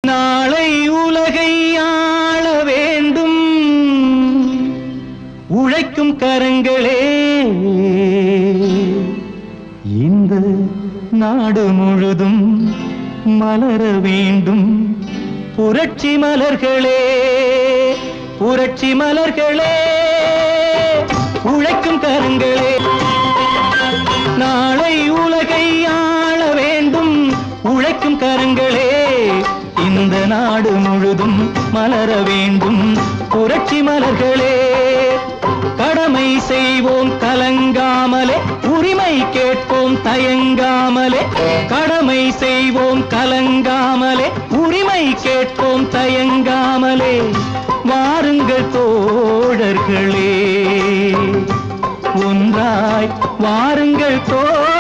நாளை உலகை ஆள வேண்டும் உழைக்கும் கரங்களே, இந்த நாடு முழுதும் மலர வேண்டும் புரட்சி மலர்களே, புரட்சி மலர்களே, உழைக்கும் கரங்களே. நாளை உலகை ஆள வேண்டும் உழைக்கும் கரங்களே, இந்த நாடு முழுதும் மலர வேண்டும் புரட்சி மலர்களே. கடமை செய்வோம் கலங்காமலே, உரிமை கேட்போம் தயங்காமலே. கடமை செய்வோம் கலங்காமலே, உரிமை கேட்போம் தயங்காமலே. வாருங்கள் தோழர்களே, ஒன்றாய் வாருங்கள் தோழர்களே.